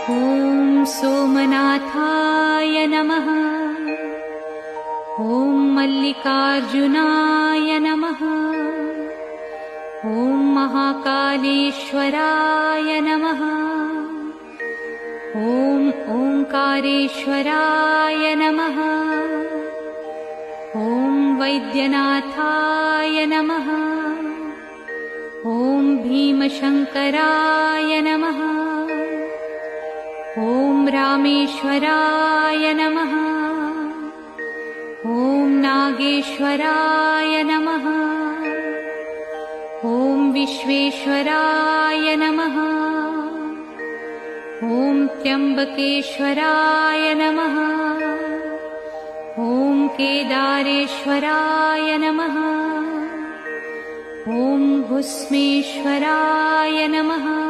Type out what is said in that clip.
ॐ सोमनाथाय नमः। ॐ मल्लिकार्जुनाय नमः। ॐ महाकालेश्वराय नमः। ॐ ओंकारेश्वराय नमः। ॐ वैद्यनाथाय नमः। ॐ भीमशंकराय नमः। ॐ रामेश्वराय नमः। ॐ नागेश्वराय नमः। ॐ विश्वेश्वराय नमः। ॐ त्र्यंबकेश्वराय नमः। ॐ केदारेश्वराय नमः। ॐ भुस्मेश्वराय नमः।